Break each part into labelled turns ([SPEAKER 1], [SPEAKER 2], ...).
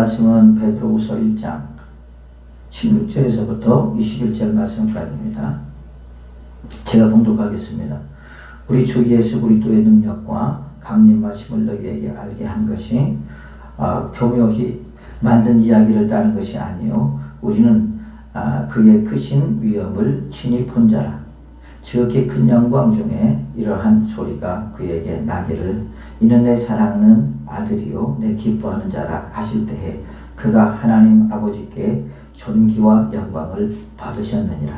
[SPEAKER 1] 말씀은 베드로후서 1장 16절에서부터 21절 말씀까지입니다. 제가 봉독하겠습니다. 우리 주 예수 그리스도의 능력과 강림하심을 너희에게 알게 한 것이 교묘히 만든 이야기를 따른 것이 아니요 우리는 그의 크신 위엄을 친히 본 자라. 지극히 큰 영광 중에 이러한 소리가 그에게 나기를 이는 내 사랑하는 아들이요 내 기뻐하는 자라 하실 때에 그가 하나님 아버지께 존귀와 영광을 받으셨느니라.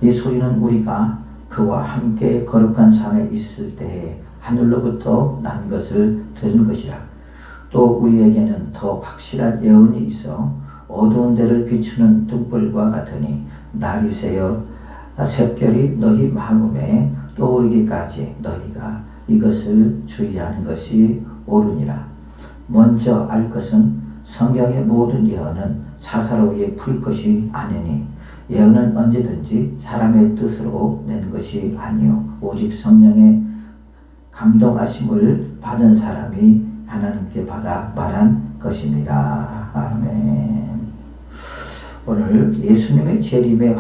[SPEAKER 1] 이 소리는 우리가 그와 함께 거룩한 산에 있을 때에 하늘로부터 난 것을 들은 것이라. 또 우리에게는 더 확실한 예언이 있어 어두운 데를 비추는 등불과 같으니 날이 새어 샛별이 너희 마음에 떠오르기까지 너희가 이것을 주의하는 것이 옳으니라. 먼저 알 것은 성경의 모든 예언은 사사로이 풀 것이 아니니 예언은 언제든지 사람의 뜻으로 낸 것이 아니요 오직 성령의 감동하심을 받은 사람이 하나님께 받아 말한 것입니다. 아멘. 오늘 예수님의 재림의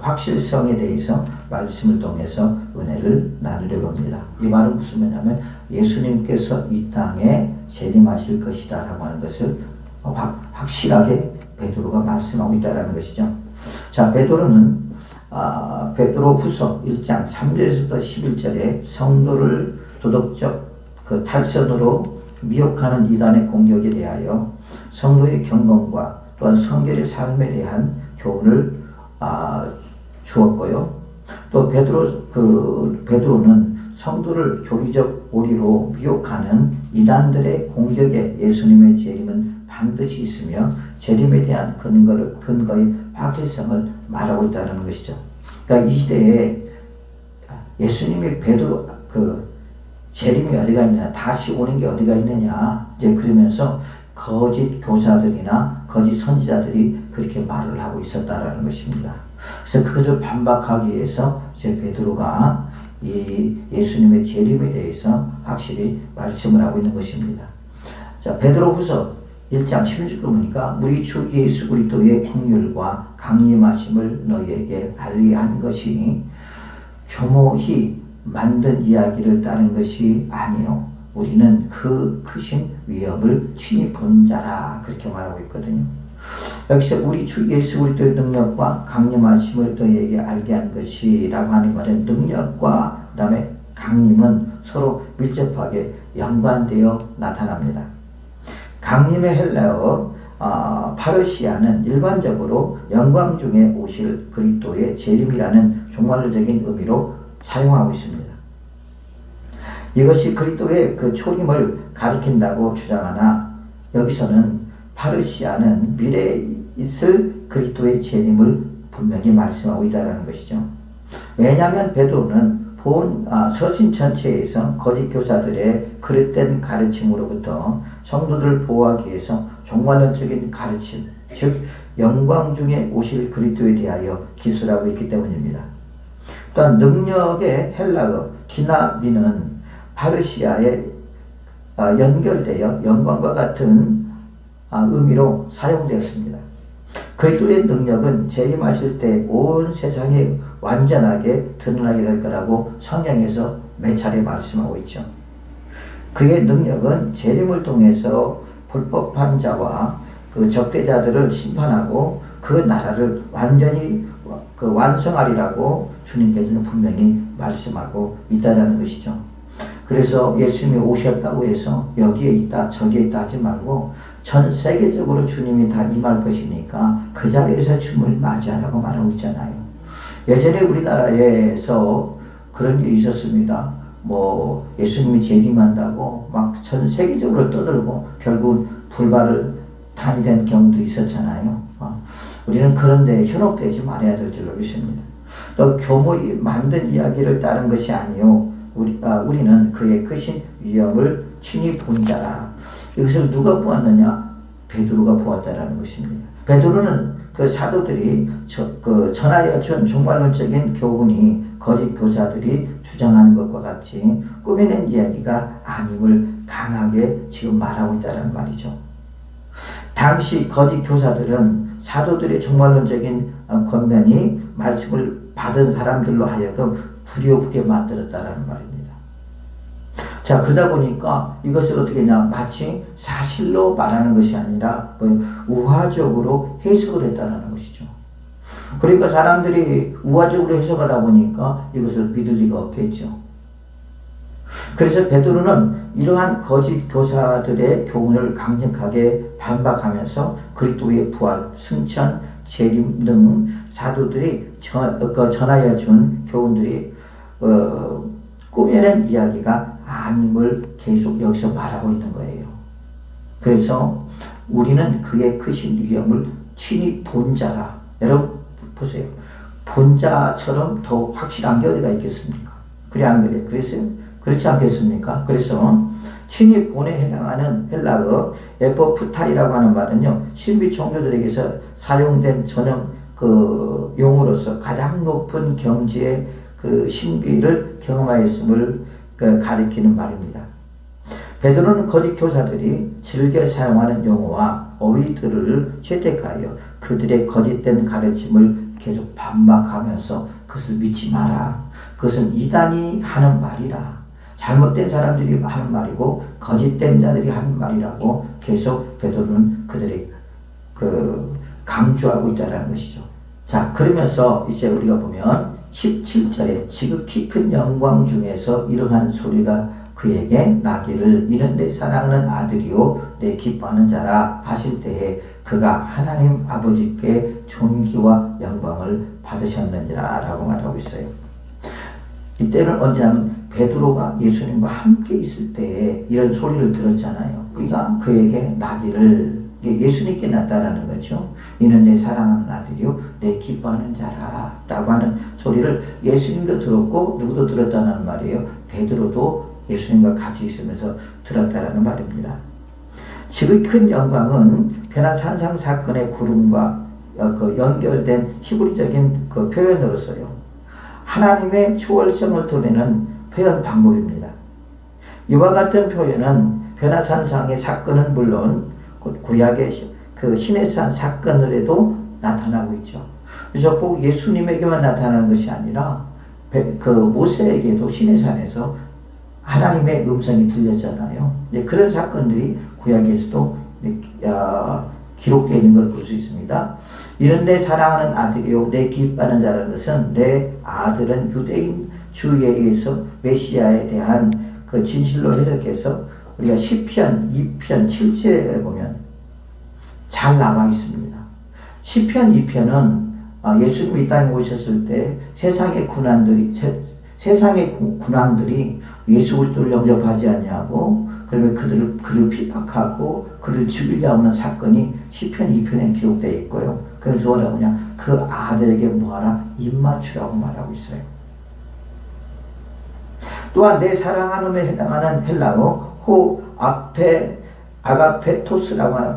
[SPEAKER 1] 확실성에 대해서 말씀을 통해서 은혜를 나누려고 합니다. 이 말은 무슨 말이냐면 예수님께서 이 땅에 재림하실 것이다 라고 하는 것을 확실하게 베드로가 말씀하고 있다는 것이죠. 자, 베드로는 베드로후서 1장 3절에서부터 11절에 성도를 도덕적 탈선으로 미혹하는 이단의 공격에 대하여 성도의 경건과 또한 성결의 삶에 대한 교훈을 주었고요. 또 베드로는 성도를 교리적 오리로 미혹하는 이단들의 공격에 예수님의 재림은 반드시 있으며 재림에 대한 근거의 확실성을 말하고 있다는 것이죠. 그러니까 이 시대에 예수님의 베드로 재림이 어디가 있느냐, 다시 오는 게 어디가 있느냐, 이제 그러면서 거짓 교사들이나 거짓 선지자들이 그렇게 말을 하고 있었다라는 것입니다. 그래서 그것을 반박하기 위해서 이제 베드로가 이 예수님의 재림에 대해서 확실히 말씀을 하고 있는 것입니다. 자, 베드로후서 1장 16절 보니까 우리 주 예수 그리스도의 긍휼과 강림하심을 너희에게 알게 한 것이 교모히 만든 이야기를 따른 것이 아니요 우리는 그 크신 위엄을 친히 본 자라 그렇게 말하고 있거든요. 여기서 우리 주 예수 그리스도의 능력과 강림하심을 너희에게 알게 한 것이라고 하는 말은 능력과 그 다음에 강림은 서로 밀접하게 연관되어 나타납니다. 강림의 헬라어 파르시아는 일반적으로 영광 중에 오실 그리스도의 재림이라는 종말론적인 의미로 사용하고 있습니다. 이것이 그리스도의 그 초림을 가리킨다고 주장하나 여기서는 파르시아는 미래에 있을 그리스도의 재림을 분명히 말씀하고 있다는 것이죠. 왜냐하면 베드로는 서신 전체에서 거짓 교사들의 그릇된 가르침으로부터 성도들을 보호하기 위해서 종말론적인 가르침, 즉 영광 중에 오실 그리스도에 대하여 기술하고 있기 때문입니다. 또한 능력의 헬라어 디나미는 파르시아에 연결되어 영광과 같은 의미로 사용되었습니다. 그리스도의 능력은 재림하실 때 온 세상에 완전하게 드러나게 될 거라고 성경에서 몇 차례 말씀하고 있죠. 그의 능력은 재림을 통해서 불법한 자와 그 적대자들을 심판하고 그 나라를 완전히 완성하리라고 주님께서는 분명히 말씀하고 있다는 것이죠. 그래서 예수님이 오셨다고 해서 여기에 있다 저기에 있다 하지 말고 전 세계적으로 주님이 다 임할 것이니까 그 자리에서 주님을 맞이하라고 말하고 있잖아요. 예전에 우리나라에서 그런 일이 있었습니다. 예수님이 재림한다고 막 전 세계적으로 떠들고 결국 불발을 탄이 된 경우도 있었잖아요. 우리는 그런데 현혹되지 말아야 될 줄로 믿습니다. 또 교모히 만든 이야기를 따른 것이 아니요 우리는 그의 크신 위엄을 친히 본 자라. 이것을 누가 보았느냐? 베드로가 보았다라는 것입니다. 베드로는 그 사도들이 전하여 준 종말론적인 교훈이 거짓 교사들이 주장하는 것과 같이 꾸며낸 이야기가 아님을 강하게 지금 말하고 있다는 말이죠. 당시 거짓 교사들은 사도들의 종말론적인 권면이 말씀을 받은 사람들로 하여금 두려우게 만들었다라는 말입니다. 자, 그러다 보니까 이것을 어떻게 했냐, 마치 사실로 말하는 것이 아니라 우화적으로 해석을 했다는 것이죠. 그러니까 사람들이 우화적으로 해석하다 보니까 이것을 믿을 리가 없겠죠. 그래서 베드로는 이러한 거짓 교사들의 교훈을 강력하게 반박하면서 그리스도의 부활, 승천, 재림 등 사도들이 전하여 준 교훈들이 꾸며낸 이야기가 아님을 계속 여기서 말하고 있는 거예요. 그래서 우리는 그의 크신 위엄을 친히 본 자라. 여러분 보세요. 본 자처럼 더 확실한 게 어디가 있겠습니까? 그래 안 그래? 그렇지 않겠습니까? 그래서 친히 본에 해당하는 헬라어 에포프타이라고 하는 말은요, 신비 종교들에게서 사용된 전형 용어로서 가장 높은 경지의 신비를 경험하였음을 가리키는 말입니다. 베드로는 거짓 교사들이 즐겨 사용하는 용어와 어휘들을 채택하여 그들의 거짓된 가르침을 계속 반박하면서 그것을 믿지 마라. 그것은 이단이 하는 말이라. 잘못된 사람들이 하는 말이고 거짓된 자들이 하는 말이라고 계속 베드로는 그들이 강조하고 있다는 것이죠. 자, 그러면서 이제 우리가 보면 17절에 지극히 큰 영광 중에서 이러한 소리가 그에게 나기를 이는 내 사랑하는 아들이요 내 기뻐하는 자라 하실 때에 그가 하나님 아버지께 존귀와 영광을 받으셨느니라 라고 말하고 있어요. 이때는 언제냐면 베드로가 예수님과 함께 있을 때에 이런 소리를 들었잖아요. 그가 그에게 나기를 예수님께 났다라는 거죠. 이는 내 사랑하는 아들이요 내 기뻐하는 자라 라고 하는 소리를 예수님도 들었고 누구도 들었다는 말이에요. 베드로도 예수님과 같이 있으면서 들었다라는 말입니다. 지극히 큰 영광은 변화산상 사건의 구름과 연결된 히브리적인 표현으로서요, 하나님의 초월성을 드러내는 표현 방법입니다. 이와 같은 표현은 변화산상의 사건은 물론 구약의 시내산 사건으로도 나타나고 있죠. 그래서 꼭 예수님에게만 나타나는 것이 아니라 모세에게도 시내산에서 하나님의 음성이 들렸잖아요. 그런 사건들이 구약에서도 기록되어 있는 걸 볼 수 있습니다. 이런 내 사랑하는 아들이요 내 기뻐하는 자라는 것은 내 아들은 유대인 주의에 의해서 메시아에 대한 진실로 해석해서 우리가 시편 2편 7절에 보면 잘 나와 있습니다. 시편 2편은 예수님이 이 땅에 오셨을 때 세상의 군왕들이 예수 그리스도를 영접하지 아니하고 그러면 그를 핍박하고 그를 죽이려 하는 사건이 시편 2편에 기록되어 있고요. 그래서 뭐냐면 그 아들에게 뭐하라? 입맞추라고 말하고 있어요. 또한 내 사랑하는에 해당하는 헬라어 아가페토스라고 하는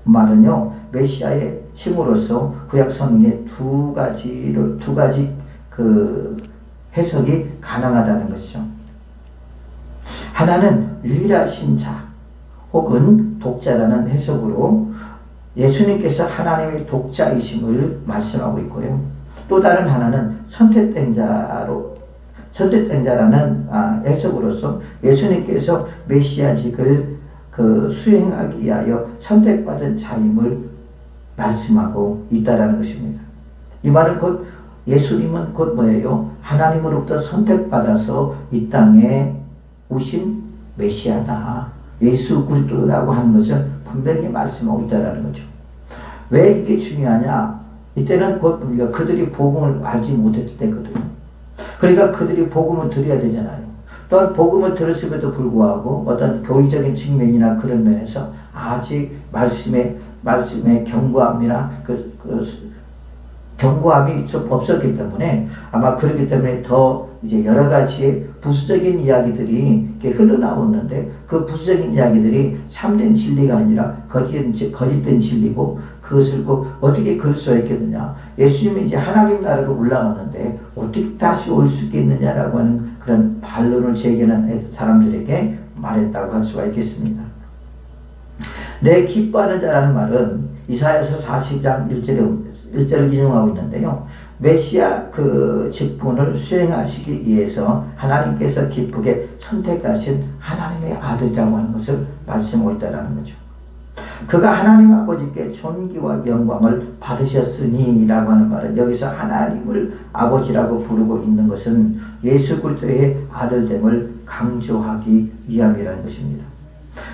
[SPEAKER 1] 말은요, 메시아의 칭호로서 구약 성경에 두 가지 해석이 가능하다는 것이죠. 하나는 유일하신 자 혹은 독자라는 해석으로 예수님께서 하나님의 독자이심을 말씀하고 있고요. 또 다른 하나는 선택된 자라는 해석으로서 예수님께서 메시아직을 수행하기 위하여 선택받은 자임을 말씀하고 있다라는 것입니다. 이 말은 곧 예수님은 곧 뭐예요? 하나님으로부터 선택받아서 이 땅에 오신 메시아다. 예수 그리스도라고 하는 것을 분명히 말씀하고 있다라는 거죠. 왜 이게 중요하냐? 이때는 곧 우리가 그들이 복음을 알지 못했을 때거든요. 그러니까 그들이 복음을 들어야 되잖아요. 또한 복음을 들었음에도 불구하고 어떤 교리적인 측면이나 그런 면에서 아직 말씀의 경고함이나 경고함이 좀 없었기 때문에 아마 그렇기 때문에 더 이제 여러 가지의 부수적인 이야기들이 이렇게 흘러나오는데 그 부수적인 이야기들이 참된 진리가 아니라 거짓된 진리고 그것을 꼭 어떻게 그럴 수가 있겠느냐. 예수님이 이제 하나님 나라로 올라가는데 어떻게 다시 올 수 있겠느냐라고 하는 그런 반론을 제기하는 사람들에게 말했다고 할 수가 있겠습니다. 내 기뻐하는 자라는 말은 이사야서 40장 1절을 인용하고 있는데요. 메시아 그 직분을 수행하시기 위해서 하나님께서 기쁘게 선택하신 하나님의 아들이라고 하는 것을 말씀하고 있다는 거죠. 그가 하나님 아버지께 존귀와 영광을 받으셨으니 라고 하는 말은 여기서 하나님을 아버지라고 부르고 있는 것은 예수 그리스도의 아들됨을 강조하기 위함이라는 것입니다.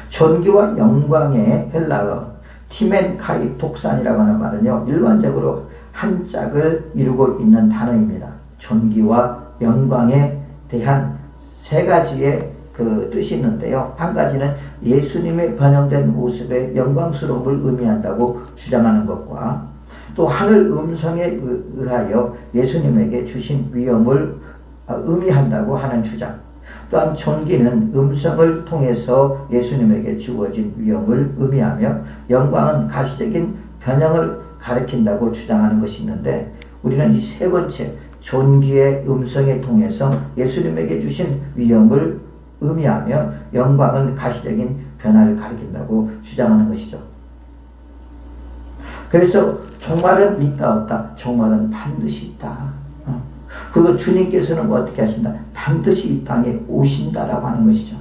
[SPEAKER 1] 존귀와 영광의 헬라어 티멘카이 독산이라고 하는 말은요, 일반적으로 한 짝을 이루고 있는 단어입니다. 존귀와 영광에 대한 세 가지의 그 뜻이 있는데요. 한 가지는 예수님의 변형된 모습의 영광스러움을 의미한다고 주장하는 것과 또 하늘 음성에 의하여 예수님에게 주신 위엄을 의미한다고 하는 주장, 또한 존귀는 음성을 통해서 예수님에게 주어진 위엄을 의미하며 영광은 가시적인 변형을 가리킨다고 주장하는 것이 있는데, 우리는 이 세 번째 존귀의 음성에 통해서 예수님에게 주신 위엄을 의미하며 영광은 가시적인 변화를 가리킨다고 주장하는 것이죠. 그래서 종말은 있다 없다? 종말은 반드시 있다. 그리고 주님께서는 어떻게 하신다? 반드시 이 땅에 오신다라고 하는 것이죠.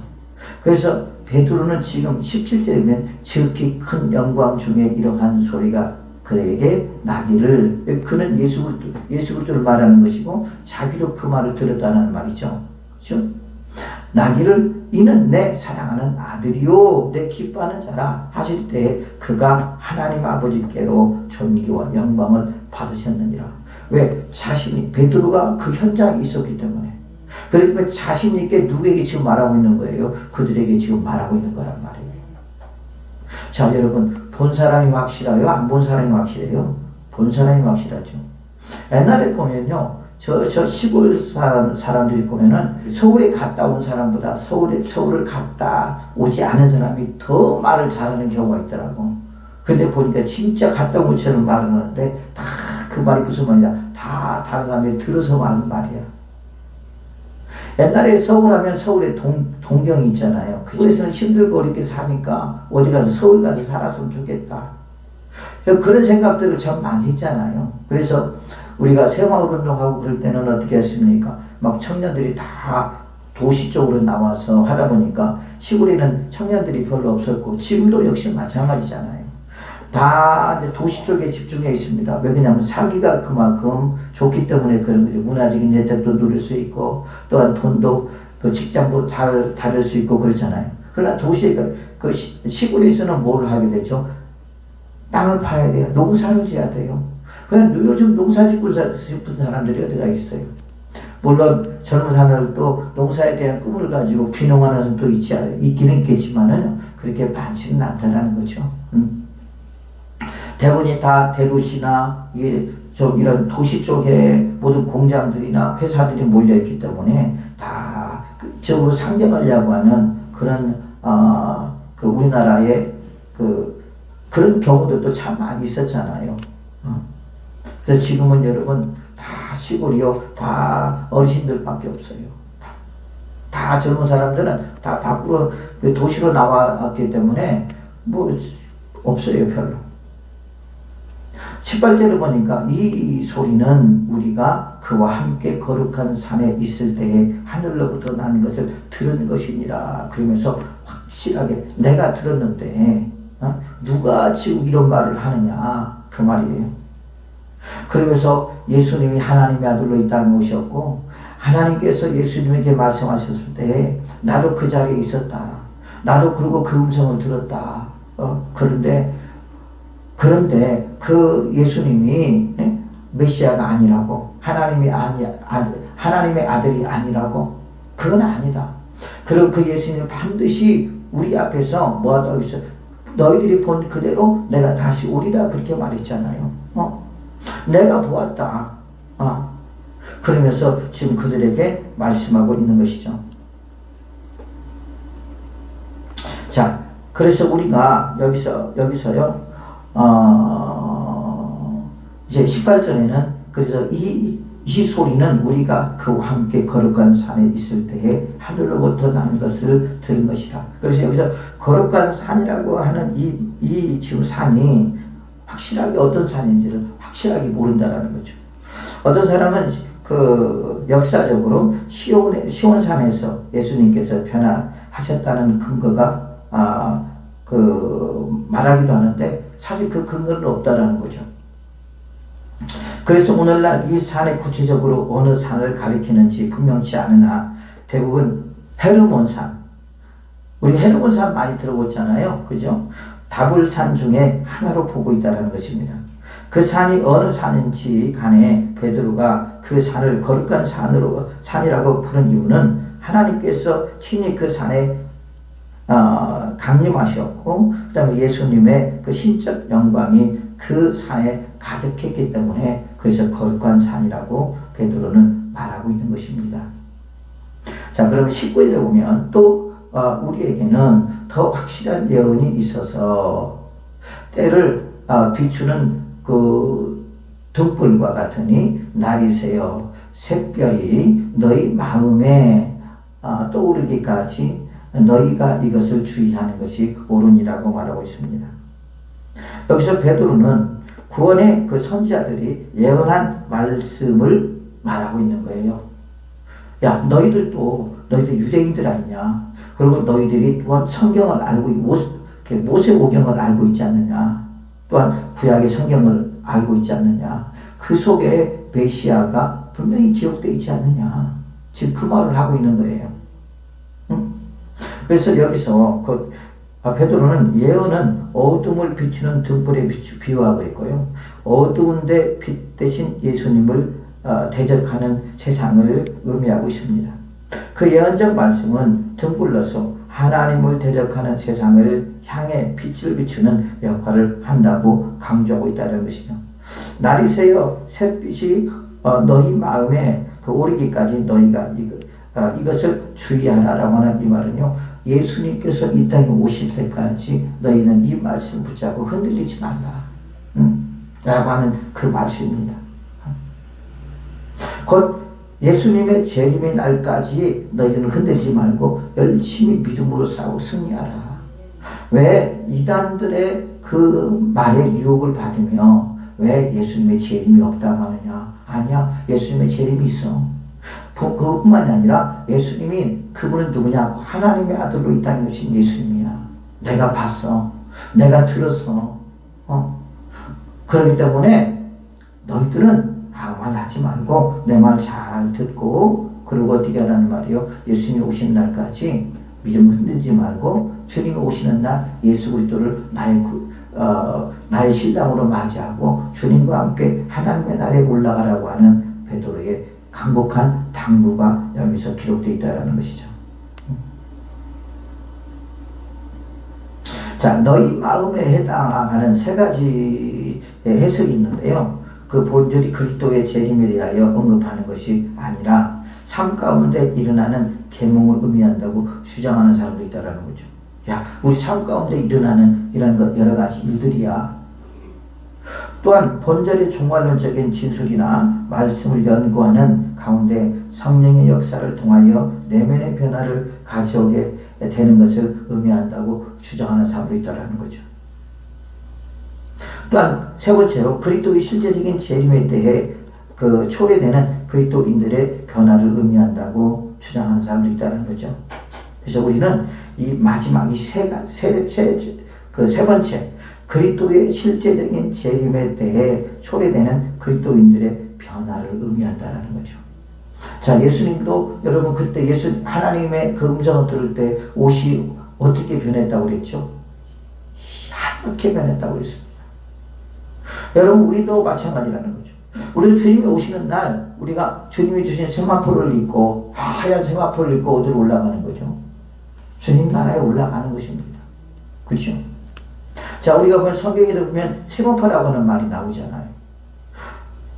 [SPEAKER 1] 그래서 베드로는 지금 17절에 보면 지극히 큰 영광 중에 이러한 소리가 그에게 나기를, 그는 예수 그리스도를 말하는 것이고 자기도 그 말을 들었다는 말이죠. 그렇죠? 나기를 이는 내 사랑하는 아들이요 내 기뻐하는 자라 하실 때에 그가 하나님 아버지께로 존귀와 영광을 받으셨느니라. 왜? 자신이, 베드로가 그 현장에 있었기 때문에. 그러니까 자신 있게 누구에게 지금 말하고 있는 거예요? 그들에게 지금 말하고 있는 거란 말이에요. 자, 여러분, 본 사람이 확실해요? 안 본 사람이 확실해요? 본 사람이 확실하죠. 옛날에 보면요, 저 시골 사람들이 보면은 서울에 갔다 온 사람보다 서울을 갔다 오지 않은 사람이 더 말을 잘하는 경우가 있더라고. 근데 보니까 진짜 갔다 온 것처럼 말을 하는데 다 그 말이 무슨 말이냐? 다 다른 사람이 들어서 하는 말이야. 옛날에 서울하면 서울에 동경이 있잖아요. 그래서는 힘들고 어렵게 사니까 어디 가서 서울 가서 살았으면 좋겠다. 그런 생각들을 참 많이 했잖아요. 그래서 우리가 새마을 운동하고 그럴 때는 어떻게 했습니까? 막 청년들이 다 도시 쪽으로 나와서 하다 보니까 시골에는 청년들이 별로 없었고, 지금도 역시 마찬가지잖아요. 다 이제 도시 쪽에 집중해 있습니다. 왜냐하면 살기가 그만큼 좋기 때문에 그런 거죠. 문화적인 혜택도 누릴 수 있고, 또한 돈도 그 직장도 잘 다룰 수 있고 그렇잖아요. 그러나 도시에 그 시골에서는 뭘 하게 되죠? 땅을 파야 돼요. 농사를 지어야 돼요. 그냥 요즘 농사 짓고 싶은 사람들이 어디가 있어요. 물론 젊은 사람들도 농사에 대한 꿈을 가지고 귀농하는 사람도 있기는 있겠지만은 그렇게 많지는 않다라는 거죠. 대부분이 다 대도시나 이게 좀 이런 도시 쪽에 모든 공장들이나 회사들이 몰려 있기 때문에 다 그쪽으로 상경하려고 하는 그런 그 우리나라의 그런 경우들도 참 많이 있었잖아요. 그래서 지금은 여러분 다 시골이요, 다 어르신들밖에 없어요. 다 젊은 사람들은 다 밖으로 그 도시로 나왔기 때문에 뭐 없어요, 별로. 18절을 보니까 이 소리는 우리가 그와 함께 거룩한 산에 있을 때에 하늘로부터 난 것을 들은 것이니라. 그러면서 확실하게 내가 들었는데 누가 지금 이런 말을 하느냐 그 말이에요. 그러면서 예수님이 하나님의 아들로 이 땅에 오셨고, 하나님께서 예수님에게 말씀하셨을 때 나도 그 자리에 있었다. 나도 그리고 그 음성을 들었다. 그런데 그 예수님이 메시아가 아니라고, 하나님의 아들이 아니라고, 그건 아니다. 그리고 그 예수님은 반드시 우리 앞에서 뭐하고 있어? 너희들이 본 그대로 내가 다시 오리라, 그렇게 말했잖아요. 내가 보았다. 그러면서 지금 그들에게 말씀하고 있는 것이죠. 자, 그래서 우리가 여기서요, 이제 18절에는 그래서 이 이 소리는 우리가 그와 함께 거룩한 산에 있을 때에 하늘로부터 나는 것을 들은 것이다. 그래서 여기서 거룩한 산이라고 하는 이 지금 산이 확실하게 어떤 산인지를 확실하게 모른다라는 거죠. 어떤 사람은 그 역사적으로 시온산에서 예수님께서 변화하셨다는 근거가 말하기도 하는데 사실 그 근거는 없다라는 거죠. 그래서 오늘날 이 산에 구체적으로 어느 산을 가리키는지 분명치 않으나 대부분 헤르몬산, 우리 헤르몬산 많이 들어보잖아요, 그죠? 다불산 중에 하나로 보고 있다는 것입니다. 그 산이 어느 산인지 간에 베드로가 그 산을 거룩한 산이라고 부른 이유는 하나님께서 친히 그 산에 강림하셨고 그 다음에 예수님의 그 신적 영광이 그 산에 가득했기 때문에 그래서 거룩한 산이라고 베드로는 말하고 있는 것입니다. 자, 그러면 19절에 보면 또 우리에게는 더 확실한 예언이 있어서 때를 비추는 그 등불과 같으니 날이 새어 샛별이 너희 마음에 떠오르기까지 너희가 이것을 주의하는 것이 옳으니라고 말하고 있습니다. 여기서 베드로는 구원의 그 선지자들이 예언한 말씀을 말하고 있는 거예요. 야, 너희들 유대인들 아니냐? 그리고 너희들이 또한 성경을 알고 모세오경을 알고 있지 않느냐? 또한 구약의 성경을 알고 있지 않느냐? 그 속에 메시아가 분명히 기록되어 있지 않느냐? 지금 그 말을 하고 있는 거예요. 그래서 여기서 베드로는 예언은 어둠을 비추는 등불에 비유하고 있고요. 어두운데 빛 대신 예수님을 대적하는 세상을 의미하고 있습니다. 그 예언적 말씀은 등불로서 하나님을 대적하는 세상을 향해 빛을 비추는 역할을 한다고 강조하고 있다는 것이죠. 날이 새어 샛빛이 너희 마음에 오르기까지 너희가 이것을 주의하라라고 하는 이 말은요, 예수님께서 이 땅에 오실 때까지 너희는 이 말씀 붙잡고 흔들리지 말라 라고 하는 그 말씀입니다. 곧 예수님의 재림의 날까지 너희는 흔들지 말고 열심히 믿음으로 싸우고 승리하라. 왜 이단들의 그 말에 유혹을 받으며 왜 예수님의 재림이 없다고 하느냐? 아니야, 예수님의 재림이 있어. 그뿐만이 아니라 예수님이 그분은 누구냐? 하나님의 아들로 이 땅에 오신 예수님이야. 내가 봤어. 내가 들었어. 그렇기 때문에 너희들은 아무 말 하지 말고 내 말 잘 듣고 그리고 어떻게 하라는 말이요? 예수님이 오시는 날까지 믿음을 흔들지 말고 주님이 오시는 날 예수 그리스도를 나의 신랑으로 맞이하고 주님과 함께 하나님의 나라에 올라가라고 하는 베드로의 강력한 당부가 여기서 기록되어 있다는 것이죠. 자, 너희 마음에 해당하는 세 가지의 해석이 있는데요. 그 본절이 그리스도의 재림에 대하여 언급하는 것이 아니라 삶 가운데 일어나는 계몽을 의미한다고 주장하는 사람도 있다는 거죠. 야, 우리 삶 가운데 일어나는 이런 것 여러 가지 일들이야. 또한 본절의 종말론적인 진술이나 말씀을 연구하는 가운데 성령의 역사를 통하여 내면의 변화를 가져오게 되는 것을 의미한다고 주장하는 사람도 있다는 거죠. 또한 세 번째로 그리스도의 실제적인 재림에 대해 그 초래되는 그리스도인들의 변화를 의미한다고 주장하는 사람도 있다는 거죠. 그래서 우리는 이 마지막 세 번째 그리스도의 실제적인 재림에 대해 초래되는 그리스도인들의 변화를 의미한다는 거죠. 자, 예수님도 여러분 그때 하나님의 그 음성을 들을 때 옷이 어떻게 변했다고 그랬죠? 하얗게 변했다고 그랬습니다. 여러분 우리도 마찬가지라는 거죠. 우리도 주님이 오시는 날 우리가 주님이 주신 세마포를 입고 하얀 세마포를 입고 어디로 올라가는 거죠? 주님 나라에 올라가는 것입니다. 그렇죠? 자, 우리가 보면 성경에 보면 세마포라고 하는 말이 나오잖아요.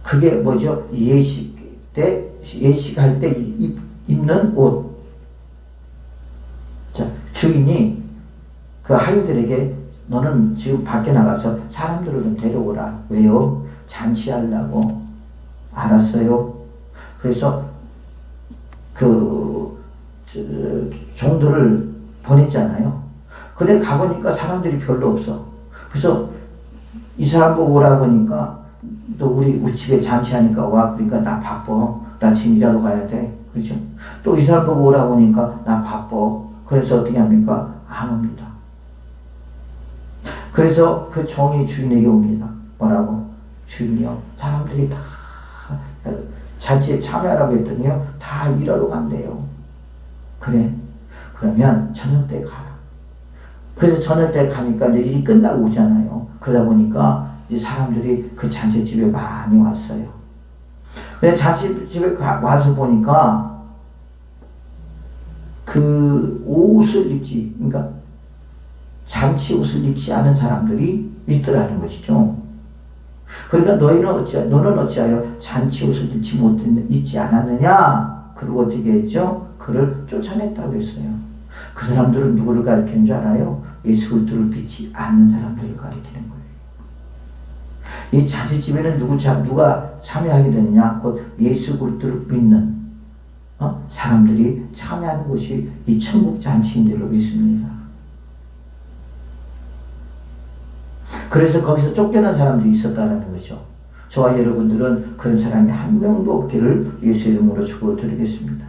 [SPEAKER 1] 그게 뭐죠? 예식할 때 입는 옷. 자, 주인이 그 하인들에게 너는 지금 밖에 나가서 사람들을 좀 데려오라. 왜요? 잔치하려고. 알았어요. 그래서 종들을 보냈잖아요. 근데 가보니까 사람들이 별로 없어. 그래서 이 사람 보고 오라고 하니까 또 우리 집에 잔치하니까 와. 그러니까 나 바빠. 나 지금 일하러 가야 돼. 그렇죠? 또 이 사람 보고 오라고 하니까 나 바빠. 그래서 어떻게 합니까? 안 옵니다. 그래서 그 종이 주인에게 옵니다. 뭐라고? 주인이요. 사람들이 다 잔치에 참여하라고 했더니요. 다 일하러 간대요. 그래. 그러면 저녁 때 가라. 그래서 저녁 때 가니까 이제 일이 끝나고 오잖아요. 그러다 보니까 이제 사람들이 그 잔치집에 많이 왔어요. 근데 잔치집에 와서 보니까 그 옷을 입지, 그러니까 잔치 옷을 입지 않은 사람들이 있더라는 것이죠. 그러니까 너는 어찌하여 잔치 옷을 입지 않았느냐? 그리고 어떻게 했죠? 그를 쫓아냈다고 했어요. 그 사람들은 누구를 가리키는 줄 알아요? 예수 그리스도를 믿지 않는 사람들을 가리키는 거예요. 이 잔치집에는 누가 참여하게 되느냐? 곧 예수 그리스도를 믿는 사람들이 참여하는 것이 이 천국 잔치인 줄로 믿습니다. 그래서 거기서 쫓겨난 사람들이 있었다는 거죠. 저와 여러분들은 그런 사람이 한 명도 없기를 예수 이름으로 축원드리겠습니다.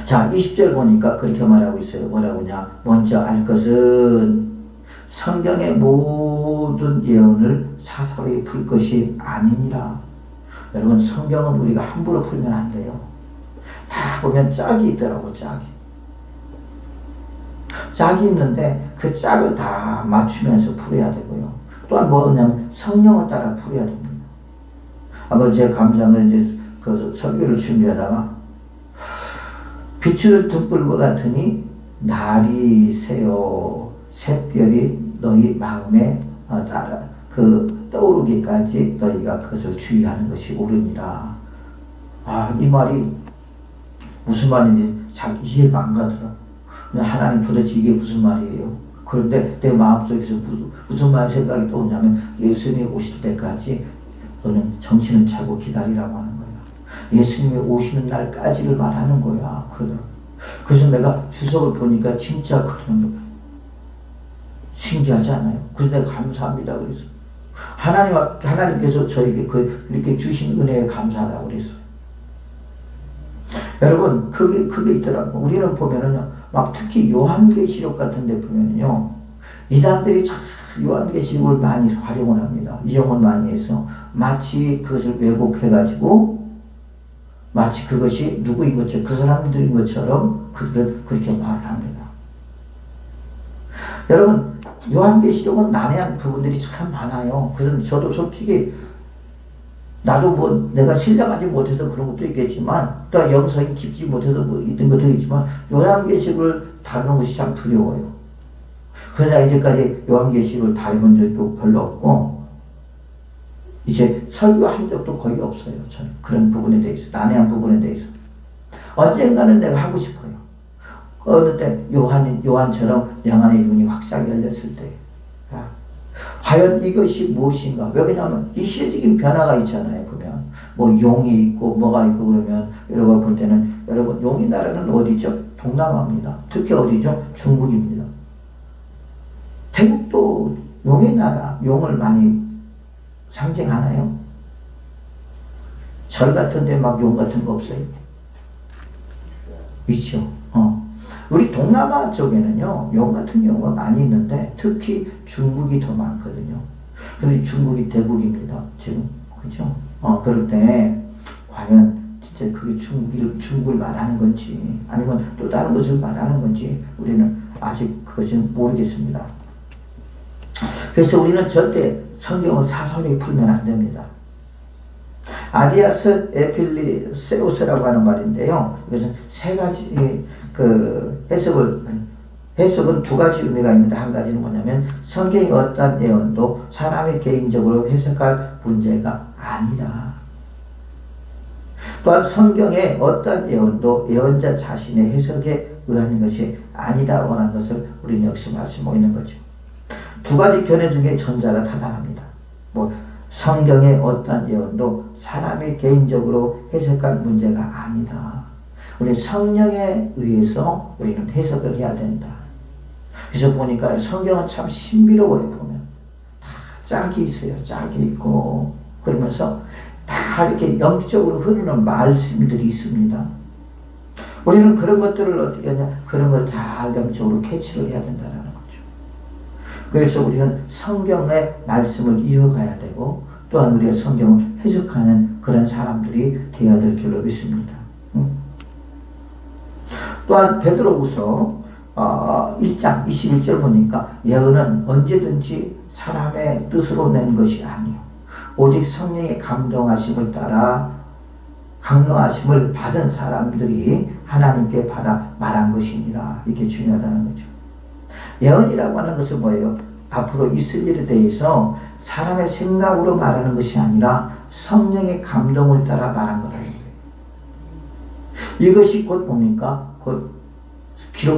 [SPEAKER 1] 자, 20절 보니까 그렇게 말하고 있어요. 뭐라고냐? 먼저 알 것은 성경의 모든 예언을 사사로이 풀 것이 아니니라. 여러분, 성경은 우리가 함부로 풀면 안 돼요. 다 보면 짝이 있더라고, 짝이. 짝이 있는데 그 짝을 다 맞추면서 풀어야 되고요. 또한 뭐냐면 성령을 따라 풀어야 됩니다. 아까 제가 감상을 이제 그 설교를 준비하다가 비추는 등불과 같으니 날이 새어 샛별이 너희 마음에 따라 떠오르기까지 너희가 그것을 주의하는 것이 옳으니라. 이 말이 무슨 말인지 잘 이해가 안 가더라. 하나님 도대체 이게 무슨 말이에요? 그런데 내 마음속에서 무슨 말 생각이 떠오냐면 예수님이 오실 때까지 너는 정신을 차고 기다리라고 하는 거야. 예수님이 오시는 날까지를 말하는 거야. 그래서 내가 주석을 보니까 진짜 그러는 거야. 신기하지 않아요? 그래서 내가 감사합니다. 그래서 하나님께서 저에게 이렇게 주신 은혜에 감사하다고 그랬어요. 여러분, 그게 있더라고. 우리는 보면은요, 막 특히 요한계시록 같은 데 보면은요, 이단들이 참 요한계시록을 많이 활용을 합니다. 이용을 많이 해서 마치 그것을 왜곡해가지고 마치 그것이 누구인 것처럼, 그 사람들인 것처럼 그들은 그렇게 말을 합니다. 여러분, 요한계시록은 난해한 부분들이 참 많아요. 그래서 저도 솔직히 나도 내가 신령하지 못해서 그런 것도 있겠지만 또 영성이 깊지 못해서 있던 것도 있지만 요한계시록을 다루는 것이 참 두려워요. 그러나 이제까지 요한계시록을 다뤄본 적도 별로 없고 이제 설교한 적도 거의 없어요. 저는 그런 부분에 대해서, 난해한 부분에 대해서. 언젠가는 내가 하고 싶어요. 어느 때 요한처럼 영안의 눈이 확실하게 열렸을 때 과연 이것이 무엇인가? 왜냐하면 이 시대적인 변화가 있잖아요. 보면 뭐 용이 있고 뭐가 있고 그러면 여러분 볼 때는 여러분 용의 나라는 어디죠? 동남아입니다. 특히 어디죠? 중국입니다. 태국도 용의 나라, 용을 많이 상징하나요? 절 같은데 막 용 같은 거 없어요? 있죠. 우리 동남아 쪽에는요, 용 같은 경우가 많이 있는데, 특히 중국이 더 많거든요. 근데 중국이 대국입니다, 지금. 그죠? 그럴 때, 과연 진짜 그게 중국을 말하는 건지, 아니면 또 다른 것을 말하는 건지, 우리는 아직 그것은 모르겠습니다. 그래서 우리는 절대 성경을 사설이 풀면 안 됩니다. 아디아스 에필리세우스라고 하는 말인데요. 이것은 세 가지 해석은 두 가지 의미가 있는데 한 가지는 뭐냐면 성경의 어떠한 예언도 사람이 개인적으로 해석할 문제가 아니다. 또한 성경의 어떠한 예언도 예언자 자신의 해석에 의한 것이 아니다 원한 것을 우리는 역시 말씀하고 있는 거죠. 두 가지 견해 중에 전자가 타당합니다. 성경의 어떠한 예언도 사람이 개인적으로 해석할 문제가 아니다. 우리 성령에 의해서 우리는 해석을 해야 된다. 그래서 보니까 성경은 참 신비로워요. 보면 다 짝이 있어요. 짝이 있고 그러면서 다 이렇게 영적으로 흐르는 말씀들이 있습니다. 우리는 그런 것들을 어떻게 하냐? 그런 걸 잘 영적으로 캐치를 해야 된다는 거죠. 그래서 우리는 성경의 말씀을 이어가야 되고 또한 우리가 성경을 해석하는 그런 사람들이 되어야 될 줄로 믿습니다. 또한 베드로후서 1장 21절 보니까 예언은 언제든지 사람의 뜻으로 낸 것이 아니요 오직 성령의 감동하심을 따라 강요하심을 받은 사람들이 하나님께 받아 말한 것입니다. 이게 중요하다는 거죠. 예언이라고 하는 것은 뭐예요? 앞으로 있을 일에 대해서 사람의 생각으로 말하는 것이 아니라 성령의 감동을 따라 말한 거다. 이것이 곧 뭡니까? 곧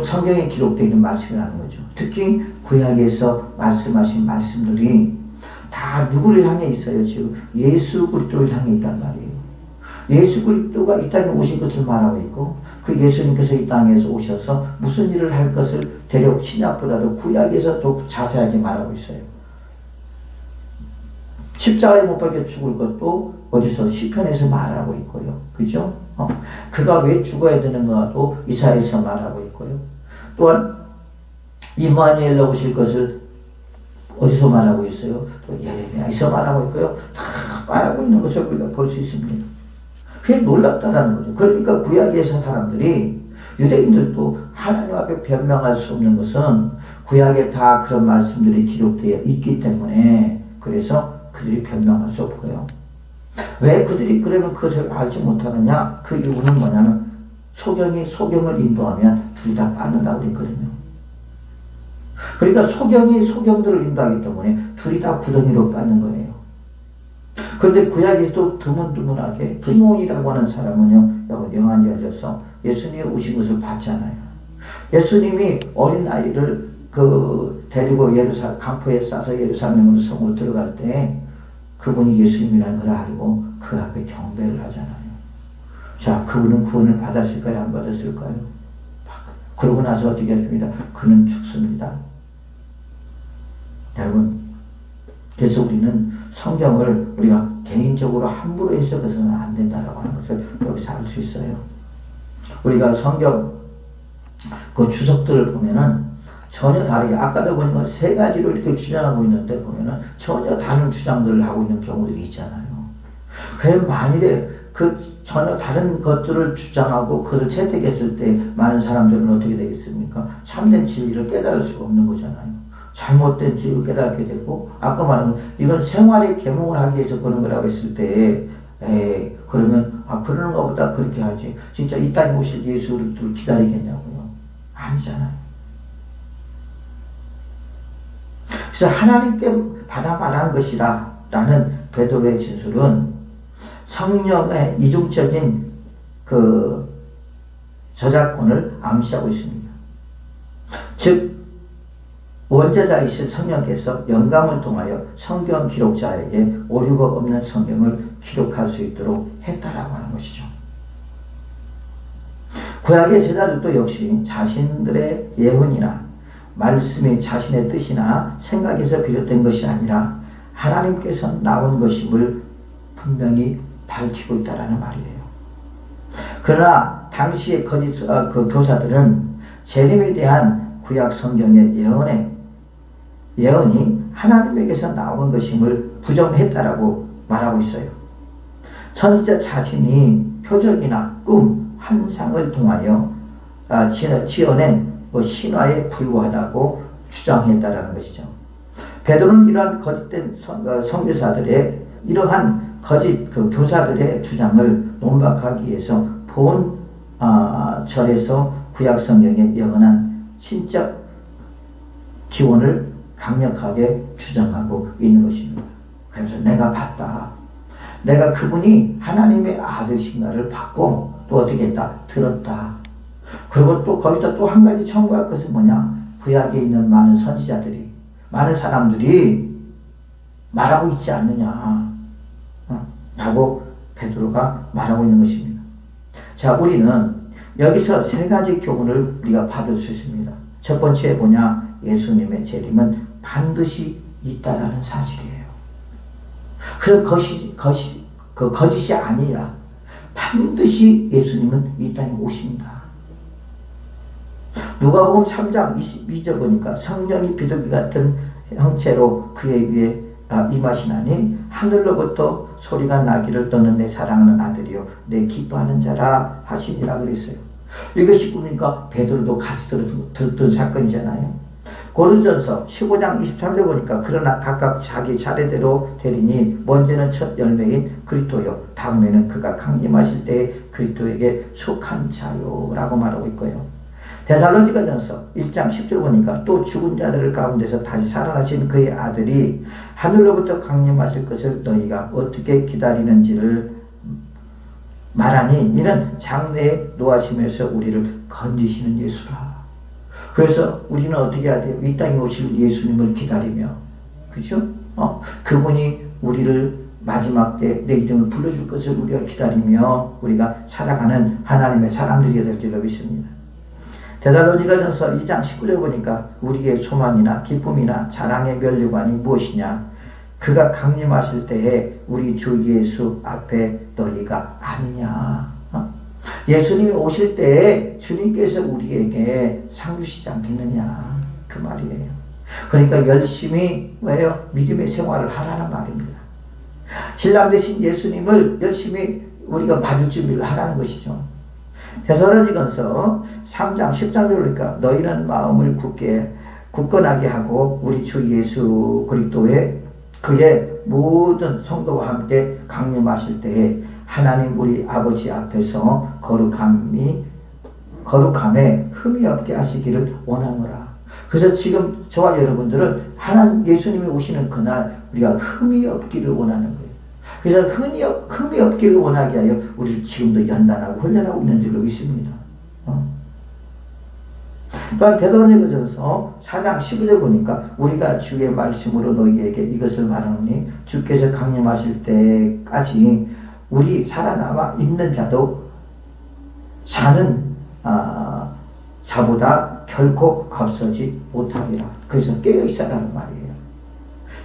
[SPEAKER 1] 성경에 기록되어 있는 말씀이라는 거죠. 특히 구약에서 말씀하신 말씀들이 다 누구를 향해 있어요? 지금 예수 그리스도를 향해 있단 말이에요. 예수 그리스도가 이 땅에 오신 것을 말하고 있고 그 예수님께서 이 땅에서 오셔서 무슨 일을 할 것을 대략 신약보다도 구약에서 더 자세하게 말하고 있어요. 십자가에 못 박혀 죽을 것도 어디서 시편에서 말하고 있고요. 그죠? 그가 왜 죽어야 되는가도 이사야에서 말하고 있고요. 또한 임마누엘로 오실 것을 어디서 말하고 있어요? 또 예레미야에서 말하고 있고요. 다 말하고 있는 것을 우리가 볼 수 있습니다. 그게 놀랍다라는 거죠. 그러니까 구약에서 사람들이 유대인들도 하나님 앞에 변명할 수 없는 것은 구약에 다 그런 말씀들이 기록되어 있기 때문에 그래서 그들이 변명할 수 없고요. 왜 그들이 그러면 그것을 알지 못하느냐? 그 이유는 뭐냐면 소경을 인도하면 둘이 다 빠른다고 그랬거든요. 그러니까 소경이 소경들을 인도하기 때문에 둘이 다 구덩이로 빠는 거예요. 그런데 구약에서도 드문드문하게 시몬이라고 하는 사람은요, 영안이 열려서 예수님이 오신 것을 봤잖아요. 예수님이 어린 아이를 데리고 강포에 싸서 예루살렘으로 성으로 들어갈 때 그분이 예수님이라는 걸 알고 그 앞에 경배를 하잖아요. 자, 그분은 구원을 받았을까요? 안 받았을까요? 그러고 나서 어떻게 했습니다? 그는 죽습니다. 여러분, 그래서 우리는 성경을 우리가 개인적으로 함부로 해석해서는 안 된다라고 하는 것을 여기서 알 수 있어요. 우리가 성경 그 주석들을 보면은 전혀 다르게 아까도 보니까 세 가지로 이렇게 주장하고 있는데 보면은 전혀 다른 주장들을 하고 있는 경우들이 있잖아요. 그럼 만일에 그 전혀 다른 것들을 주장하고 그것을 채택했을 때 많은 사람들은 어떻게 되겠습니까? 참된 진리를 깨달을 수가 없는 거잖아요. 잘못된 진리를 깨닫게 되고 아까 말한 이건 생활의 계몽을 하기 위해서 그런 거라고 했을 때 그러면 그러는 것보다 그렇게 하지 진짜 이 땅에 오실 예수를 기다리겠냐고요? 아니잖아요. 그래서 하나님께 받아 말한 것이라 라는 베드로의 진술은 성령의 이중적인 그 저작권을 암시하고 있습니다. 즉 원저자이신 성령께서 영감을 통하여 성경 기록자에게 오류가 없는 성경을 기록할 수 있도록 했다라고 하는 것이죠. 구약의 제자들도 역시 자신들의 예언이나 말씀이 자신의 뜻이나 생각에서 비롯된 것이 아니라 하나님께서 나온 것임을 분명히 밝히고 있다라는 말이에요. 그러나 당시의 거짓 교사들은 재림에 대한 구약 성경의 예언이 하나님에게서 나온 것임을 부정했다라고 말하고 있어요. 선지자 자신이 표적이나 꿈, 환상을 통하여 지어낸 신화에 불과하다고 주장했다라는 것이죠. 베드로는 이러한 거짓된 선교사들의 이러한 거짓 교사들의 주장을 논박하기 위해서 본 절에서 구약 성경에 예언한 신적 기원을 강력하게 주장하고 있는 것입니다. 그래서 내가 봤다. 내가 그분이 하나님의 아들신가를 봤고 또 어떻게 했다? 들었다. 그리고 또 거기다 또 한 가지 첨부할 것은 뭐냐? 구약에 있는 많은 선지자들이 많은 사람들이 말하고 있지 않느냐 라고 베드로가 말하고 있는 것입니다. 자, 우리는 여기서 세 가지 교훈을 우리가 받을 수 있습니다. 첫 번째 뭐냐? 예수님의 재림은 반드시 있다라는 사실이에요. 그래서 거짓이 아니라 반드시 예수님은 이 땅에 오십니다. 누가복음 3장 22절 보니까 성령이 비둘기 같은 형체로 그의 위에 임하시나니 하늘로부터 소리가 나기를 너는 내 사랑하는 아들이요 내 기뻐하는 자라 하시니라 그랬어요. 이것이 보니까 베드로도 같이 들었던 사건이잖아요. 고린도전서 15장 23절 보니까 그러나 각각 자기 차례대로 되리니 먼저는 첫 열매인 그리스도요 다음에는 그가 강림하실 때에 그리스도에게 속한 자요 라고 말하고 있고요. 데살로니가전서 1장 10절 보니까 또 죽은 자들 가운데서 다시 살아나신 그의 아들이 하늘로부터 강림하실 것을 너희가 어떻게 기다리는지를 말하니 이는 장래에 노하시면서 우리를 건지시는 예수라. 그래서 우리는 어떻게 해야 돼요? 이 땅에 오실 예수님을 기다리며, 그죠? 그분이 우리를 마지막 때 내 이름을 불러줄 것을 우리가 기다리며 우리가 살아가는 하나님의 사람들이 될 줄로 믿습니다. 데살로니가전서 2장 19절 보니까 우리의 소망이나 기쁨이나 자랑의 면류관이 무엇이냐? 그가 강림하실 때에 우리 주 예수 앞에 너희가 아니냐? 예수님이 오실 때에 주님께서 우리에게 상 주시지 않겠느냐? 그 말이에요. 그러니까 열심히 뭐예요? 믿음의 생활을 하라는 말입니다. 신랑 되신 예수님을 열심히 우리가 맞을 준비를 하라는 것이죠. 데살로니가전서 3장 13절 보니까 너희는 마음을 굳건하게 하고 우리 주 예수 그리스도의 그의 모든 성도와 함께 강림하실 때에 하나님 우리 아버지 앞에서 거룩함에 흠이 없게 하시기를 원하노라. 그래서 지금 저와 여러분들은 하나님 예수님이 오시는 그날 우리가 흠이 없기를 원하는 거예요. 그래서 흠이 없기를 원하게 하여 우리를 지금도 연단하고 훈련하고 있는 줄로 믿습니다. 또한 데살로니가전서 4장 15절 보니까 우리가 주의 말씀으로 너희에게 이것을 말하노니 주께서 강림하실 때까지 우리 살아남아 있는 자도 자보다 결코 앞서지 못하리라. 그래서 깨어있으라는 말이에요.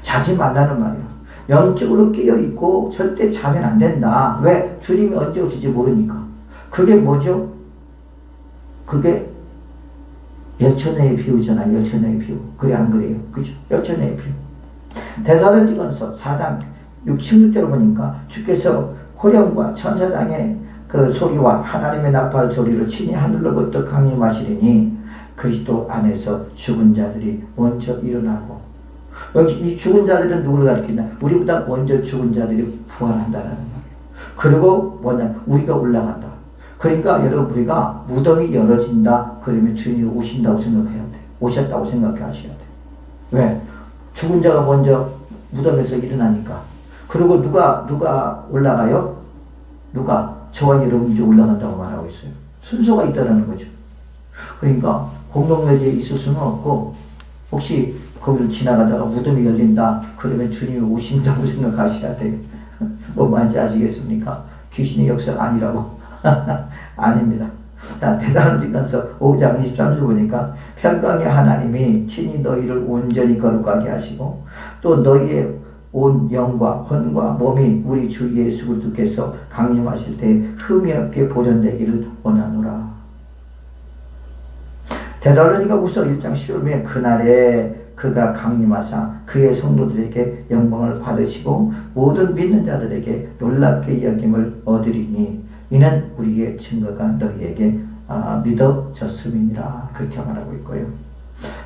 [SPEAKER 1] 자지 말라는 말이에요. 영적으로 깨어있고 절대 자면 안 된다. 왜? 주님이 언제 오실지 모르니까. 그게 뭐죠? 그게 열천의 비유잖아. 열천의 비유. 그래 안 그래요? 그죠? 열천의 비유. 데살로니가전서 4장 16절 보니까 주께서 호령과 천사장의 그 소리와 하나님의 나팔 소리로 친히 하늘로부터 강림하시리니 그리스도 안에서 죽은 자들이 먼저 일어나고, 여기 이 죽은 자들은 누구를 가리키냐? 우리보다 먼저 죽은 자들이 부활한다는 거예요. 그리고 뭐냐? 우리가 올라간다. 그러니까 여러분 우리가 무덤이 열어진다. 그러면 주님이 오신다고 생각해야 돼. 오셨다고 생각하셔야 돼. 왜? 죽은 자가 먼저 무덤에서 일어나니까. 그리고 누가 올라가요? 저와 여러분이 이제 올라간다고 말하고 있어요. 순서가 있다는 거죠. 그러니까 공동묘지에 있을 수는 없고, 혹시 거기를 지나가다가 무덤이 열린다 그러면 주님이 오신다고 생각하셔야 돼요. 뭔 말인지 아시겠습니까? 귀신의 역사가 아니라고. 아닙니다. 자, 데살로니가전서 5장 23절 보니까 평강의 하나님이 친히 너희를 온전히 거룩하게 하시고 또 너희의 온 영과 혼과 몸이 우리 주 예수 그리스도께서 강림하실 때 흠이 없게 보존되기를 원하노라. 데살로니가후서 1장 10절 보면 그날에 그가 강림하사 그의 성도들에게 영광을 받으시고 모든 믿는 자들에게 놀랍게 여김을 얻으리니 이는 우리의 증거가 너희에게 믿어졌음이니라. 그렇게 말하고 있고요.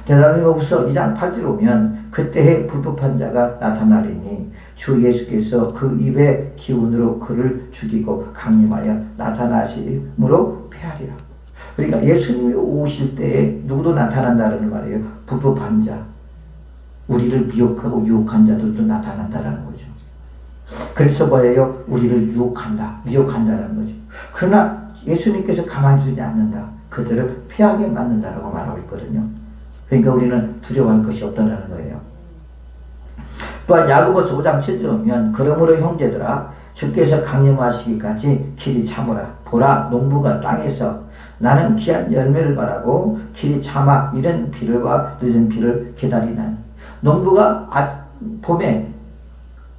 [SPEAKER 1] 데살로니가후서 2장 8절 보면 그때에 불법한 자가 나타나리니 주 예수께서 그 입의 기운으로 그를 죽이고 강림하여 나타나심으로 패하리라. 그러니까 예수님이 오실 때에 누구도 나타난다는 말이에요. 불법한 자, 우리를 미혹하고 유혹한 자들도 나타난다는 거죠. 그래서 뭐예요? 우리를 유혹한다, 미혹한다는 거죠. 그러나 예수님께서 가만히 두지 않는다. 그들을 피하게 만든다라고 말하고 있거든요. 그러니까 우리는 두려워할 것이 없다는 거예요. 또한 야고보서 5장 7절 보면 그러므로 형제들아 주께서 강림하시기까지 길이 참으라. 보라 농부가 땅에서 나는 귀한 열매를 바라고 길이 참아 이른 비를과 늦은 비를 기다리나니. 농부가 봄에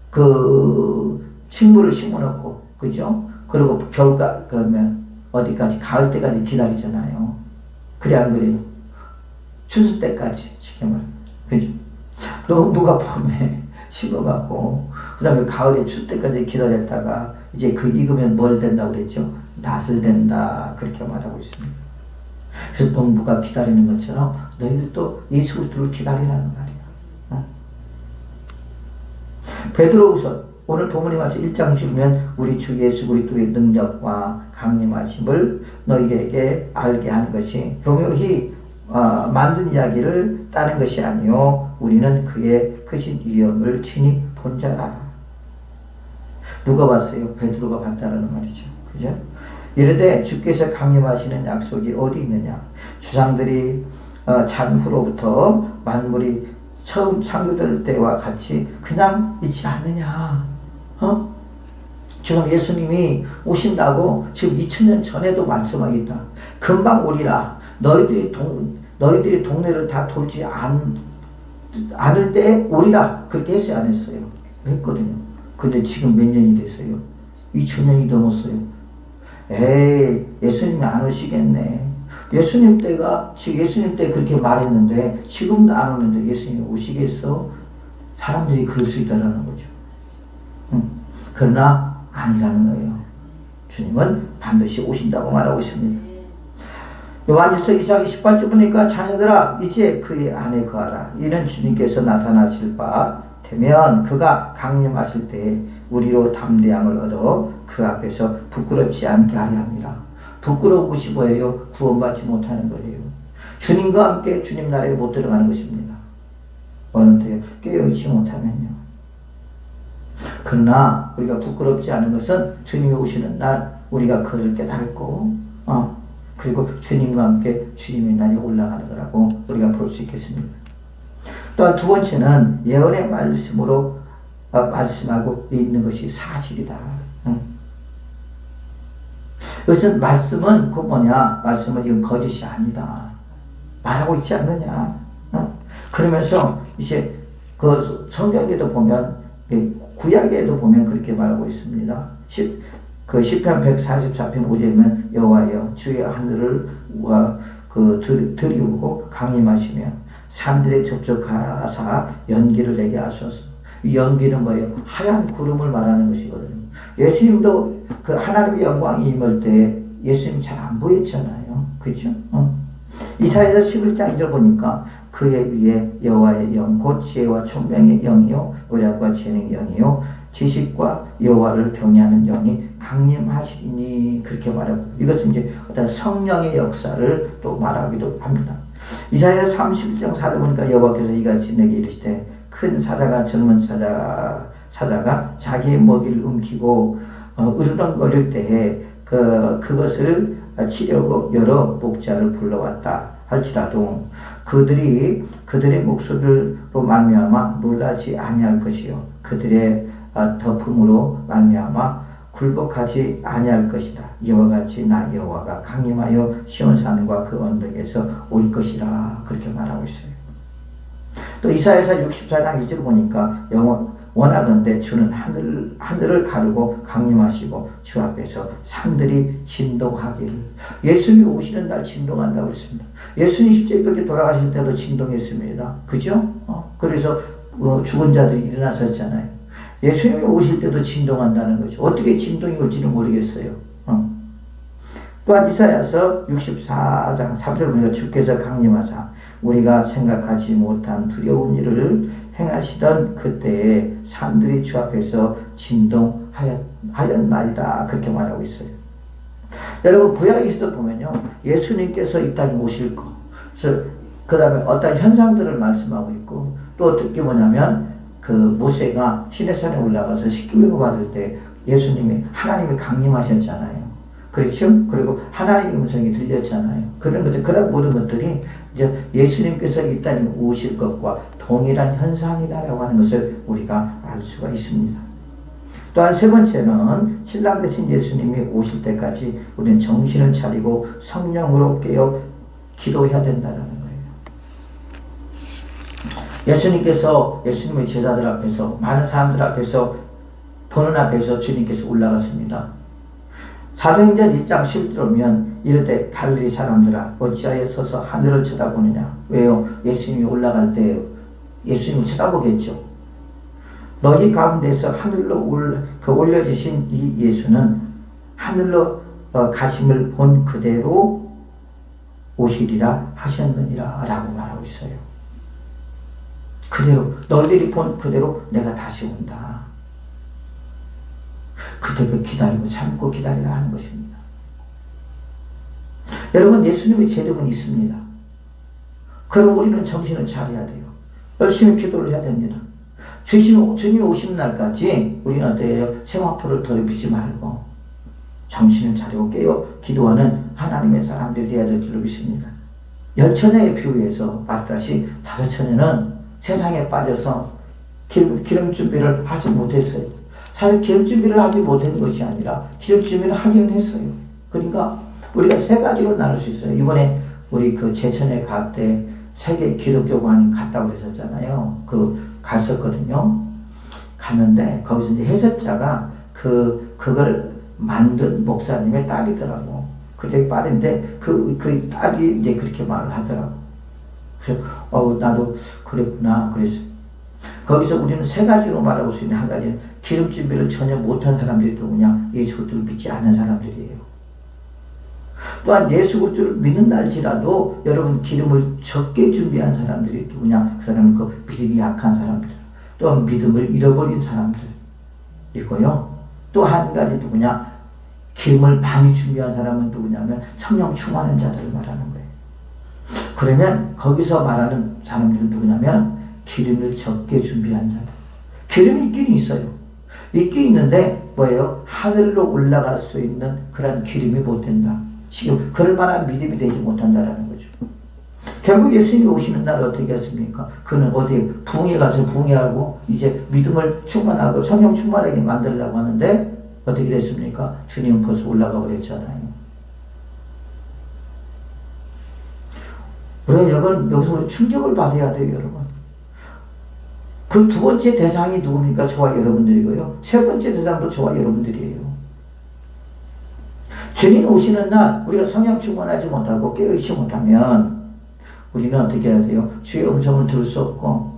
[SPEAKER 1] 그 식물을 심어놓고 그죠? 그리고 겨울까 그러면 어디까지 가을 때까지 기다리잖아요. 그래 안 그래요? 추수 때까지 쉽게 말해. 그죠? 농부가 봄에 심어갖고 그 다음에 가을에 추수 때까지 기다렸다가 이제 그 익으면 뭘 된다고 그랬죠? 낫을 된다 그렇게 말하고 있습니다. 그래서 농부가 기다리는 것처럼 너희들도 예수 그리스도를 기다리라는 말이야. 어? 베드로후서 오늘 본문에 맞춰 1장 주면 우리 주 예수 그리스도의 능력과 강림하심을 너희에게 알게 한 것이 교묘히 만든 이야기를 따는 것이 아니요 우리는 그의 크신 위엄을 친히 본 자라. 누가 봤어요? 베드로가 봤다라는 말이죠. 그죠? 이르되 주께서 강림하시는 약속이 어디 있느냐? 주상들이 잔 후로부터 만물이 처음 창조될 때와 같이 그냥 있지 않느냐? 지금 예수님이 오신다고 지금 2000년 전에도 말씀하고 있다. 금방 오리라. 너희들이 동네를 다 돌지 않을 때 오리라. 그렇게 했어요, 안 했어요? 했거든요. 근데 지금 몇 년이 됐어요? 2000년이 넘었어요. 에이, 예수님이 안 오시겠네. 예수님 때 그렇게 말했는데 지금도 안 오는데 예수님이 오시겠어? 사람들이 그럴 수 있다는 거죠. 그러나 아니라는 거예요. 주님은 반드시 오신다고 말하고 있습니다. 요한일서 2장 28절 보니까 자녀들아 이제 그의 안에 거하라. 이는 주님께서 나타나실 바 되면 그가 강림하실 때 우리로 담대함을 얻어 그 앞에서 부끄럽지 않게 하려 합니다. 부끄러운 것이 뭐예요? 구원받지 못하는 거예요. 주님과 함께 주님 나라에 못 들어가는 것입니다. 어느때요? 깨어있지 못하면요. 그러나 우리가 부끄럽지 않은 것은 주님이 오시는 날 우리가 그를 깨닫고 그리고 주님과 함께 주님의 날이 올라가는 거라고 우리가 볼 수 있겠습니다. 또한 두 번째는 예언의 말씀으로 말씀하고 있는 것이 사실이다. 그것은 말씀은 그 뭐냐? 말씀은 이건 거짓이 아니다. 말하고 있지 않느냐? 그러면서 이제 그 성경에도 보면 구약에도 보면 그렇게 말하고 있습니다. 그 시편 144편 5절이면 여호와여 주의 하늘을 들이우고 강림하시며 산들에 접촉하사 연기를 내게 하소서. 이 연기는 뭐예요? 하얀 구름을 말하는 것이거든요. 예수님도 그 하나님의 영광이 임할 때 예수님 잘 안 보였잖아요. 그렇죠? 이사야서 11장 2절 보니까 그의 위에 여호와의 영 곧 지혜와 총명의 영이요 의략과 재능의 영이요 지식과 여호와를 경외하는 영이 강림하시니 그렇게 말하고 이것은 이제 어떤 성령의 역사를 또 말하기도 합니다. 이사야 31장 4절 보니까 여호와께서 이같이 내게 이르시되 큰 사자가 젊은 사자가 자기의 먹이를 움키고 으르렁거릴 때에 그것을 치려고 여러 목자를 불러왔다 할지라도 그들의 목소리로 말미암아 놀라지 아니할 것이요 그들의 덮음으로 말미암아 굴복하지 아니할 것이다. 이와 같이 나 여호와가 강림하여 시온산과 그 언덕에서 올 것이라 그렇게 말하고 있어요. 또 이사야서 64장 1절 보니까 원하건대 주는 하늘을 가르고 강림하시고 주 앞에서 산들이 진동하기를. 예수님이 오시는 날 진동한다고 했습니다. 예수님 십자가에 돌아가실 때도 진동했습니다. 그죠? 그래서 죽은 자들이 일어났었잖아요. 예수님이 오실 때도 진동한다는 거죠. 어떻게 진동이 올지는 모르겠어요. 또한 이사야서 64장 3절 보니까 주께서 강림하사 우리가 생각하지 못한 두려운 일을 행하시던 그때에 산들이 주 앞에서 진동하였나이다 그렇게 말하고 있어요. 여러분 구약에서도 보면요 예수님께서 이 땅에 오실 거, 그 다음에 어떤 현상들을 말씀하고 있고 또 어떻게 뭐냐면 그 모세가 시내산에 올라가서 십계명을 받을 때 예수님이 하나님이 강림하셨잖아요. 그렇죠? 그리고 하나님의 음성이 들렸잖아요. 그런 것들, 그런 모든 것들이 이제 예수님께서 이 땅에 오실 것과 동일한 현상이다라고 하는 것을 우리가 알 수가 있습니다. 또한 세 번째는 신랑 되신 예수님이 오실 때까지 우리는 정신을 차리고 성령으로 깨어 기도해야 된다는 거예요. 예수님께서 예수님의 제자들 앞에서, 많은 사람들 앞에서, 보는 앞에서 주님께서 올라갔습니다. 사도행전 1장 10절이면 이르되 갈릴리 사람들아 어찌하여 서서 하늘을 쳐다보느냐. 왜요? 예수님이 올라갈 때 예수님을 쳐다보겠죠. 너희 가운데서 하늘로 올려지신 이 예수는 하늘로 가심을 본 그대로 오시리라 하셨느니라 라고 말하고 있어요. 그대로, 너희들이 본 그대로 내가 다시 온다. 그때 그 기다리고 참고 기다리라 하는 것입니다. 여러분, 예수님의 재림은 있습니다. 그럼 우리는 정신을 차려야 돼요. 열심히 기도를 해야 됩니다. 주님이 오시는 날까지 우리는 어때요? 세마포를 더럽히지 말고 정신을 차리고 깨어 기도하는 하나님의 사람들이 되어야 될 줄로 믿습니다. 10처녀에 비유해서 말했다시 5처녀는 세상에 빠져서 기름 준비를 하지 못했어요. 사실 기름 준비를 하지 못한 것이 아니라 기름 준비를 하기는 했어요. 그러니까 우리가 세 가지로 나눌 수 있어요. 이번에 우리 그 제천에 갈 때 세계 기독교관 갔다고 그랬었잖아요. 갔었거든요. 갔는데 거기서 이제 해설자가 그걸 만든 목사님의 딸이더라고. 그게 딸인데 그 딸이 이제 그렇게 말을 하더라고. 그래서 나도 그랬구나. 그래서 거기서 우리는 세 가지로 말하고 수 있는 한 가지는 기름 준비를 전혀 못한 사람들이 누구냐? 예수 그리스도를 믿지 않은 사람들이에요. 또한 예수 그리스도를 믿는 날지라도 여러분 기름을 적게 준비한 사람들이 누구냐? 그 사람은 그 믿음이 약한 사람들, 또한 믿음을 잃어버린 사람들이고요. 또 한 가지 누구냐? 기름을 많이 준비한 사람은 누구냐면 성령 충만한 자들을 말하는 거예요. 그러면 거기서 말하는 사람들은 누구냐면 기름을 적게 준비한 자들. 기름이 있긴 있어요. 있긴 있는데 뭐예요? 하늘로 올라갈 수 있는 그런 기름이 못 된다. 지금 그럴 만한 믿음이 되지 못한다라는 거죠. 결국 예수님이 오시는 날 어떻게 했습니까? 그는 어디 부흥회 가서 부흥회하고 이제 믿음을 충만하고 성령 충만하게 만들려고 하는데 어떻게 됐습니까? 주님은 벌써 올라가 버렸잖아요. 우리가 여기서 충격을 받아야 돼요, 여러분. 그 두 번째 대상이 누굽니까? 저와 여러분들이고요. 세 번째 대상도 저와 여러분들이에요. 주님 오시는 날 우리가 성령 충만하지 못하고 깨어있지 못하면 우리는 어떻게 해야 돼요? 주의 음성을 들을 수 없고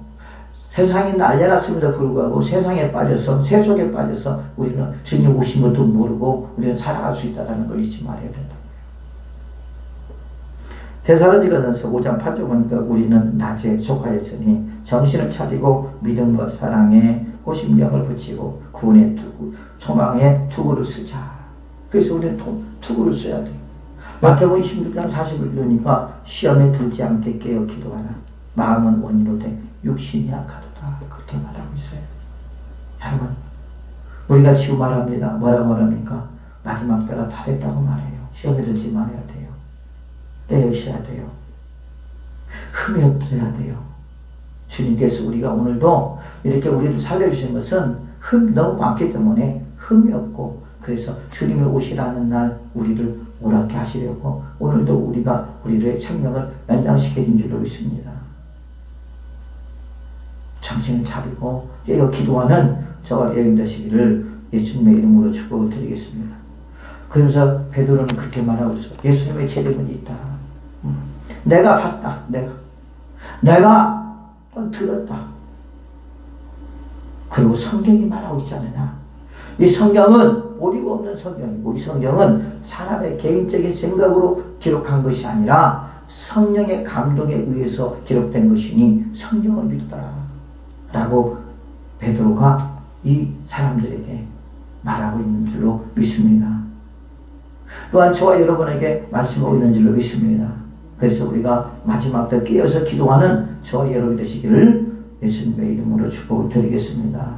[SPEAKER 1] 세상이 날려놨음에도 불구하고 세상에 빠져서 세속에 빠져서 우리는 주님 오신 것도 모르고 우리는 살아갈 수 있다는 걸 잊지 말아야 된다. 데살로니가전서 5장 8절 보니까 우리는 낮에 속하였으니 정신을 차리고 믿음과 사랑에 호심령을 붙이고 구원의 투구, 소망의 투구를 쓰자. 그래서 우리는 투구를 써야 돼요. 마태복음 26장 40을 보니까 시험에 들지 않게 깨어 기도하라. 마음은 원이로 돼 육신이 약하도다. 그렇게 말하고 있어요. 여러분, 우리가 지금 말합니다. 뭐라고 말합니까? 마지막 때가 다 됐다고 말해요. 시험에 들지 말아야 돼요. 떼어셔야 돼요. 흠이 없어야 돼요. 주님께서 우리가 오늘도 이렇게 우리를 살려주신 것은 흠 너무 많기 때문에 흠이 없고 그래서 주님이 오시라는 날 우리를 오락게 하시려고 오늘도 우리가 우리의 생명을 연장시켜준 줄로 믿습니다. 정신을 차리고 깨어 기도하는 저와 여러분 되시기를 예수님의 이름으로 축복을 드리겠습니다. 그러면서 베드로는 그렇게 말하고 있어. 예수님의 재림은 있다. 내가 봤다. 내가 들었다. 그리고 성경이 말하고 있지 않느냐. 이 성경은 오리가 없는 성경이고 이 성경은 사람의 개인적인 생각으로 기록한 것이 아니라 성령의 감동에 의해서 기록된 것이니 성경을 믿더라 라고 베드로가 이 사람들에게 말하고 있는 줄로 믿습니다. 또한 저와 여러분에게 말씀하고 있는 줄로 믿습니다. 그래서 우리가 마지막 때 깨어서 기도하는 저와 여러분 되시기를 예수님의 이름으로 축복을 드리겠습니다.